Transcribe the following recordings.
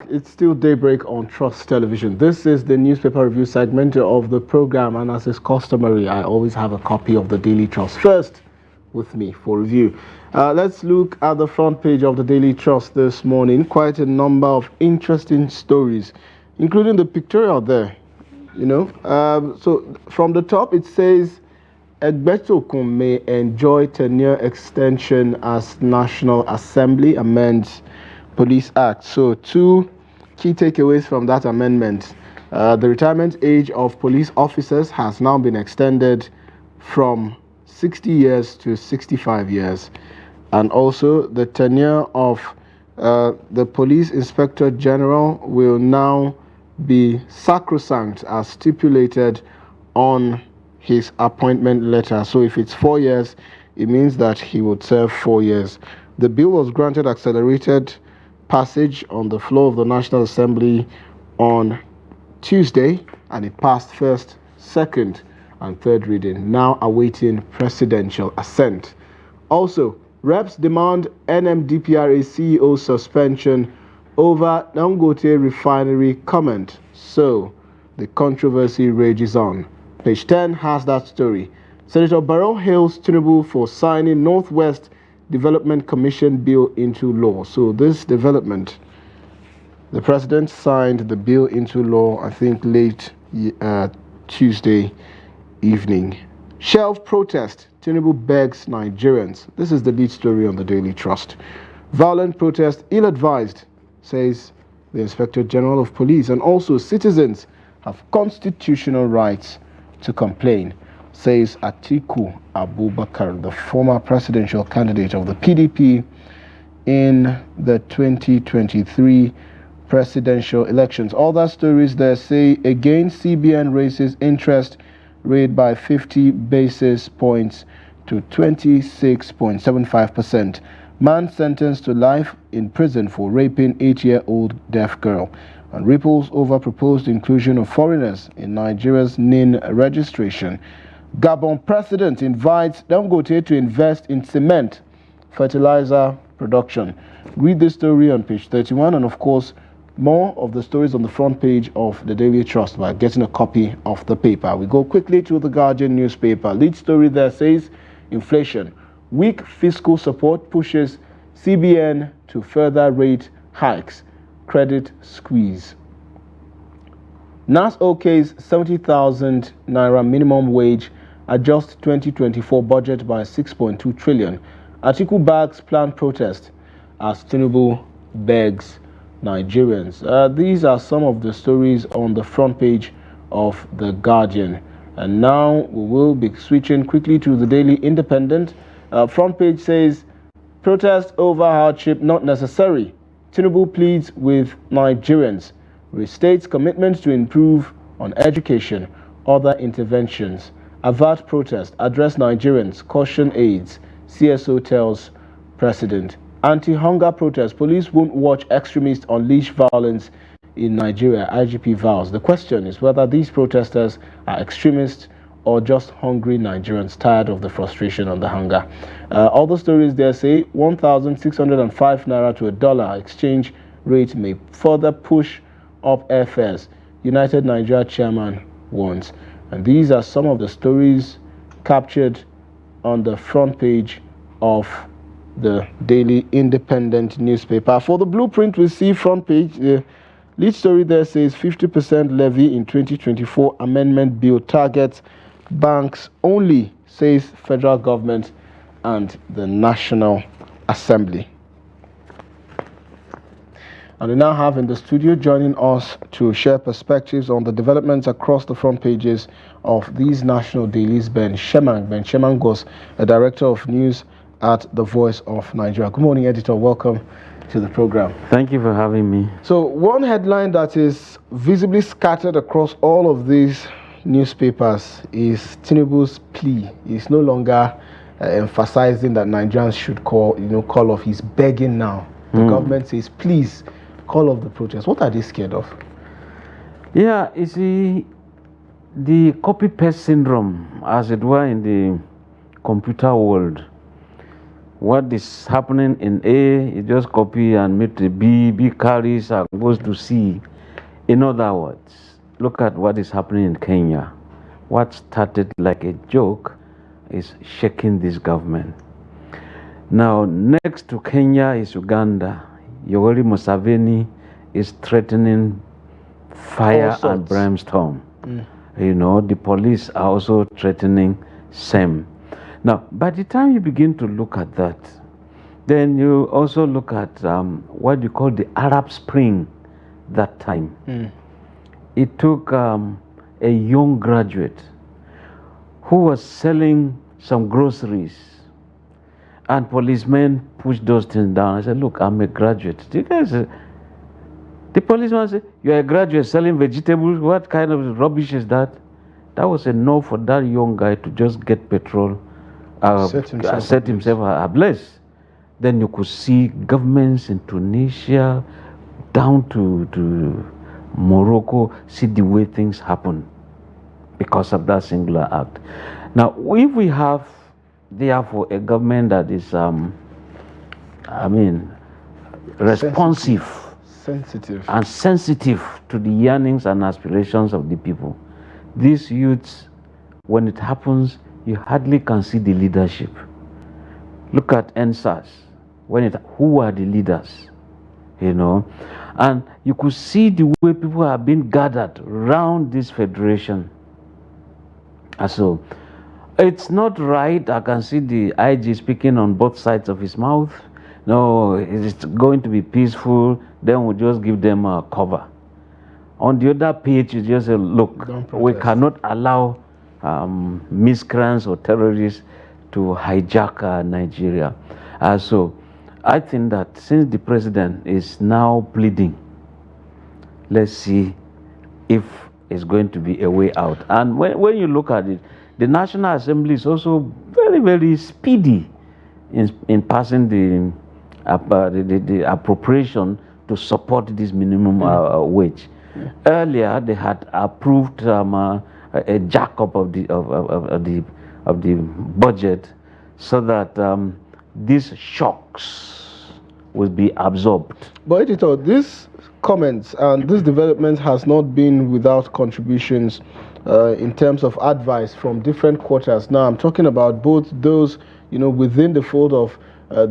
It's still daybreak on Trust Television. This is the newspaper review segment of the program, and as is customary, I always have a copy of the Daily Trust first with me for review. Let's look at the front page of the Daily Trust this morning. Quite a number of interesting stories, including the pictorial there. So from the top it says Egbetokun may enjoy tenure extension as National Assembly amends Police Act. So two key takeaways from that amendment. The retirement age of police officers has now been extended from 60 years to 65 years. And also the tenure of the Police Inspector General will now be sacrosanct as stipulated on his appointment letter. So if it's 4 years, it means that he would serve 4 years. The bill was granted accelerated passage on the floor of the National Assembly on Tuesday, and it passed first, second, and third reading, now awaiting presidential assent. Also, reps demand NMDPRA CEO suspension over Dangote refinery comment. So, the controversy rages on. Page 10 has that story. Senator Barrow hails Tinubu for signing Northwest Development Commission bill into law. So this development, the president signed the bill into law, I think, late Tuesday evening. Shelve protest, Tinubu begs Nigerians. This is the lead story on the Daily Trust. Violent protest, ill-advised, says the Inspector General of Police. And also citizens have constitutional rights to complain, says Atiku Abubakar, the former presidential candidate of the PDP in the 2023 presidential elections. Other stories there say, again, CBN raises interest rate by 50 basis points to 26.75%. Man sentenced to life in prison for raping 8-year-old deaf girl. And ripples over proposed inclusion of foreigners in Nigeria's NIN registration. Gabon president invites Dangote to invest in cement, fertilizer production. Read this story on page 31, and of course, more of the stories on the front page of the Daily Trust by getting a copy of the paper. We go quickly to the Guardian newspaper. Lead story there says, inflation. Weak fiscal support pushes CBN to further rate hikes. Credit squeeze. NAS OK's 70,000 naira minimum wage adjust 2024 budget by 6.2 trillion. Atiku bags planned protest as Tinubu begs Nigerians. These are some of the stories on the front page of The Guardian. And now we will be switching quickly to the Daily Independent. Front page says, protest over hardship not necessary. Tinubu pleads with Nigerians, restates commitment to improve on education, other interventions. Avert protest, address Nigerians, caution aides. CSO tells president. Anti-hunger protest, police won't watch extremists unleash violence in Nigeria, IGP vows. The question is whether these protesters are extremists or just hungry Nigerians tired of the frustration and the hunger. All the stories there say 1,605 naira to $1 exchange rate may further push up airfares. United Nigeria chairman warns. And these are some of the stories captured on the front page of the Daily Independent newspaper. For the blueprint, we see front page. The lead story there says 50% levy in 2024 amendment bill targets banks only, says federal government and the National Assembly. And we now have in the studio joining us to share perspectives on the developments across the front pages of these national dailies, Ben Shemang Gos, a director of news at The Voice of Nigeria. Good morning, editor. Welcome to the program. Thank you for having me. So one headline that is visibly scattered across all of these newspapers is Tinubu's plea. He's no longer emphasizing that Nigerians should call off. He's begging now. The government says, please call off the protest. What are they scared of? Yeah, you see, the copy-paste syndrome, as it were, in the computer world. what is happening in A, you just copy and make the B carries and goes to C. In other words, look at what is happening in Kenya. What started like a joke is shaking this government. Now, next to Kenya is Uganda. Yoweri Museveni is threatening fire and brimstone. You know, the police are also threatening same. Now, by the time you begin to look at that, then you also look at what you call the Arab Spring that time. It took a young graduate who was selling some groceries, and policemen pushed those things down. I said, look, I'm a graduate. The policeman said, you're a graduate selling vegetables? What kind of rubbish is that? That was enough for that young guy to just get petrol, set himself ablaze. Then you could see governments in Tunisia down to Morocco, see the way things happen because of that singular act. Now, if we have, therefore, a government that is, responsive, sensitive to the yearnings and aspirations of the people, these youths, when it happens, you hardly can see the leadership. Look at NSAS. Who are the leaders? You know, and you could see the way people have been gathered around this federation. And so, it's not right. I can see the IG speaking on both sides of his mouth. No, it's going to be peaceful. Then we'll just give them a cover. On the other page, you just say, look, we cannot allow miscreants or terrorists to hijack Nigeria. So I think that since the president is now pleading, let's see if it's going to be a way out. And when you look at it, the National Assembly is also very, very speedy in passing the appropriation to support this minimum wage. Earlier, they had approved a jack-up of the budget so that these shocks will be absorbed. But editor, these comments and this development has not been without contributions in terms of advice from different quarters. Now, I'm talking about both those, within the fold of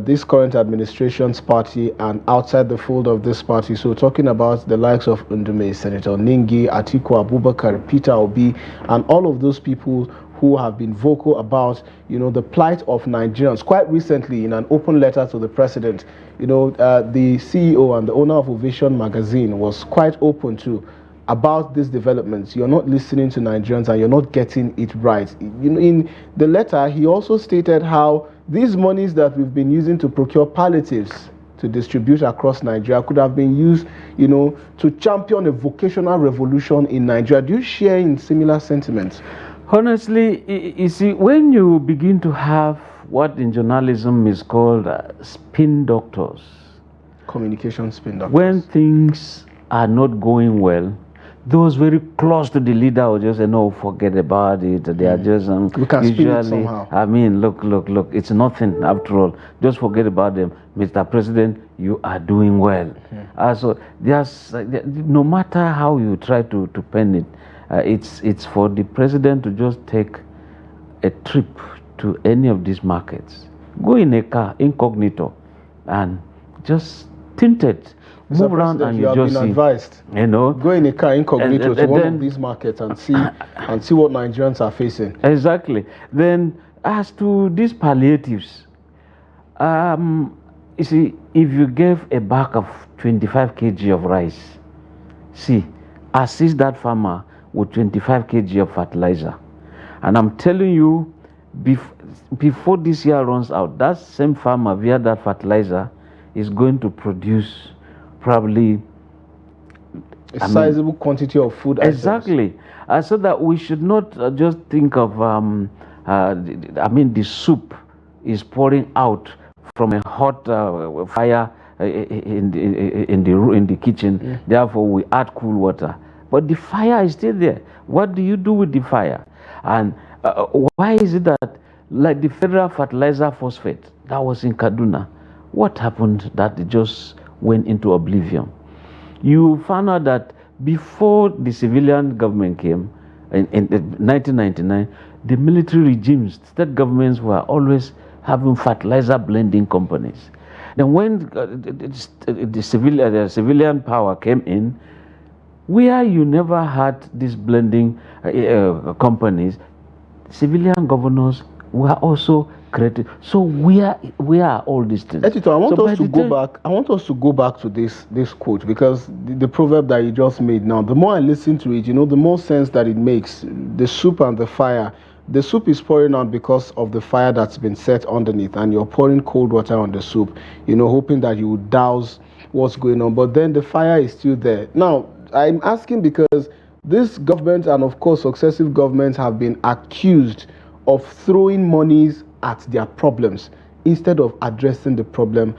this current administration's party and outside the fold of this party. So talking about the likes of Ndume, Senator Ningi, Atiku Abubakar, Peter Obi, and all of those people who have been vocal about, the plight of Nigerians. Quite recently, in an open letter to the president, the CEO and the owner of Ovation magazine was quite open to about these developments. You're not listening to Nigerians and you're not getting it right. In the letter, he also stated how these monies that we've been using to procure palliatives to distribute across Nigeria could have been used, to champion a vocational revolution in Nigeria. Do you share in similar sentiments? Honestly, you see, when you begin to have what in journalism is called spin doctors, communication spin doctors, when things are not going well, those very close to the leader will just say, no, forget about it. They are just we can spin it somehow. Look, it's nothing after all. Just forget about them. Mr. President, you are doing well. So there's no matter how you try to pen it, it's for the president to just take a trip to any of these markets. Go in a car, incognito, and just tint it. Move around and you just see. Advised. Go in a car incognito to one of these markets and see what Nigerians are facing. Exactly. Then, as to these palliatives, you see, if you gave a bag of 25 kg of rice, assist that farmer with 25 kg of fertilizer. And I'm telling you, before this year runs out, that same farmer via that fertilizer is going to produce probably a sizable quantity of food. Exactly. So that we should not just think of, the soup is pouring out from a hot fire in the kitchen. Therefore, we add cool water. But the fire is still there. What do you do with the fire? And why is it that, like the federal fertilizer phosphate, that was in Kaduna. What happened that it just went into oblivion? You found out that before the civilian government came in 1999, the military regimes, state governments were always having fertilizer blending companies. Then when the civilian power came in, where you never had these blending companies, civilian governors were also created. So where are all these things? Editor, I want us to go back. I want us to go back to this quote, because the proverb that you just made now, the more I listen to it, the more sense that it makes. The soup and the fire. The soup is pouring out because of the fire that's been set underneath, and you're pouring cold water on the soup, hoping that you would douse what's going on. But then the fire is still there. Now, I'm asking because this government, and of course successive governments, have been accused of throwing monies at their problems instead of addressing the problem,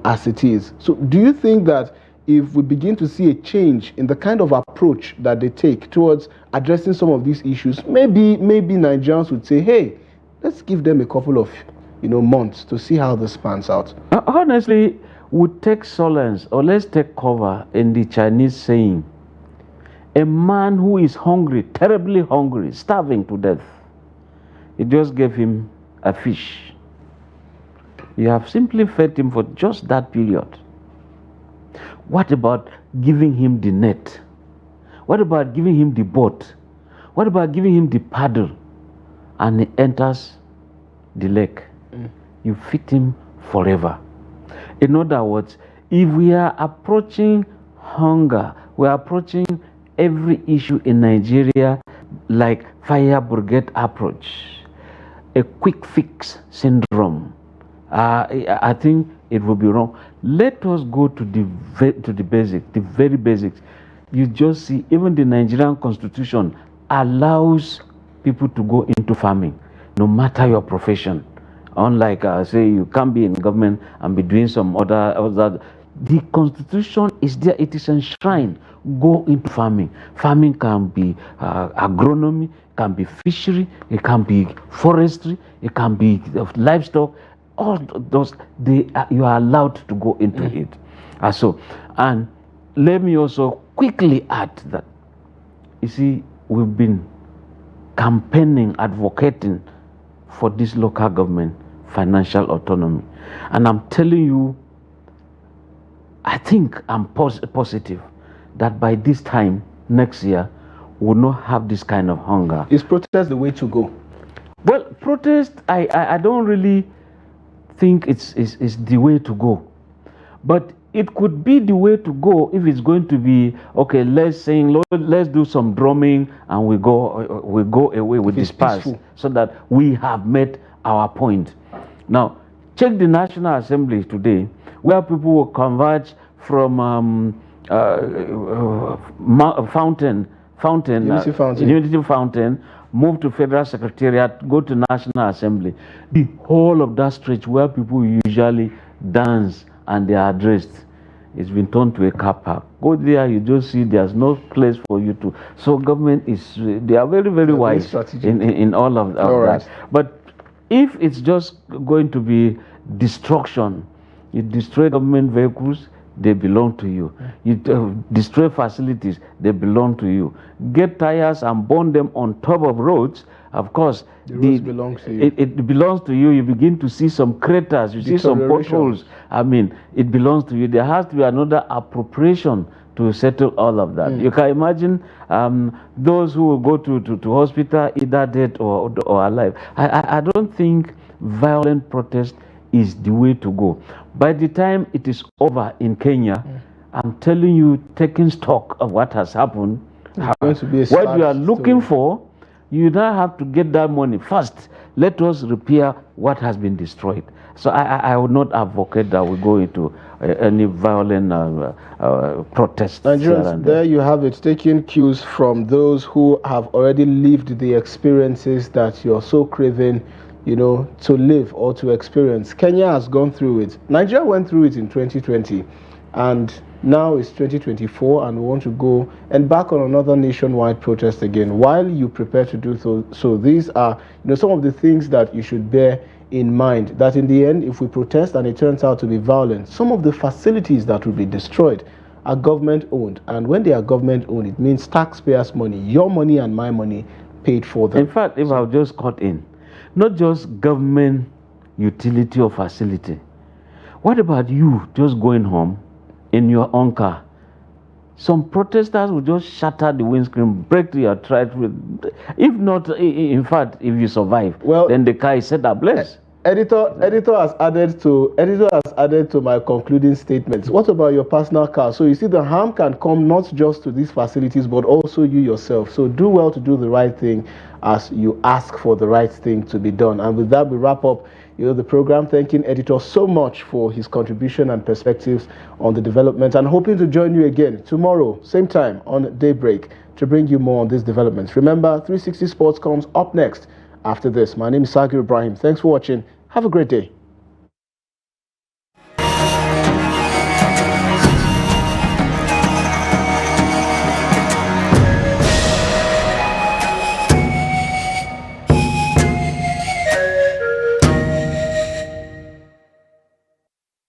as it is. So do you think that if we begin to see a change in the kind of approach that they take towards addressing some of these issues, maybe Nigerians would say, hey, let's give them a couple of months to see how this pans out? Honestly, we take solace, or let's take cover in the Chinese saying, a man who is hungry, terribly hungry, starving to death, you just gave him a fish. You have simply fed him for just that period. What about giving him the net? What about giving him the boat? What about giving him the paddle? And he enters the lake. You feed him forever. In other words, if we are approaching hunger, we are approaching every issue in Nigeria like fire brigade approach, a quick fix syndrome, I think it will be wrong. Let us go to the basics, the very basics. You just see, even the Nigerian constitution allows people to go into farming, no matter your profession. Unlike, say, you can't be in government and be doing some other. The constitution is there, it is enshrined. Go into farming. Farming can be agronomy, can be fishery, it can be forestry, it can be livestock. All those, you are allowed to go into it. And let me also quickly add that, you see, we've been campaigning, advocating for this local government financial autonomy. And I'm telling you, I think I'm positive that by this time next year, we'll not have this kind of hunger. Is protest the way to go? Well, protest, I don't really think it's the way to go. But it could be the way to go if it's going to be, okay, let's do some drumming and we go away with this pass, so that we have met our point. Now, check the National Assembly today, where people will converge from Unity Fountain, move to Federal Secretariat, go to National Assembly. The whole of that stretch where people usually dance and they are addressed, it's been turned to a car park. Go there, you just see there's no place for you to. So government they are very, very wise in all of that. But if it's just going to be destruction, you destroy government vehicles, they belong to you. You destroy facilities, they belong to you. Get tires and burn them on top of roads, of course, roads belongs to you. It belongs to you. You begin to see some craters, you see some potholes. I mean, it belongs to you. There has to be another appropriation to settle all of that. You can imagine those who will go to hospital, either dead or alive. I don't think violent protest is the way to go. By the time it is over in Kenya, I'm telling you, taking stock of what has happened, what you are looking for, you now have to get that money. First, let us repair what has been destroyed. So I would not advocate that we go into any violent protests. Nigerians, there you have it, taking cues from those who have already lived the experiences that you're so craving, to live or to experience. Kenya has gone through it. Nigeria went through it in 2020, and Now it's 2024 and we want to go embark on another nationwide protest again. While you prepare to do so, these are some of the things that you should bear in mind, that in the end, if we protest and it turns out to be violent, some of the facilities that will be destroyed are government owned. And when they are government owned, it means taxpayers' money, your money and my money paid for them. In fact, if I'll just cut in, not just government utility or facility. What about you just going home in your own car? Some protesters will just shatter the windscreen, break your trach. If not, in fact, if you survive, well, then the car is set ablaze. Editor has added to my concluding statements. What about your personal car? So you see, the harm can come not just to these facilities, but also you yourself. So do well to do the right thing as you ask for the right thing to be done. And with that, we wrap up the program, thanking Editor so much for his contribution and perspectives on the development, and hoping to join you again tomorrow, same time on Daybreak, to bring you more on these developments. Remember, 360 Sports comes up next after this. My name is Sagir Ibrahim. Thanks for watching. Have a great day.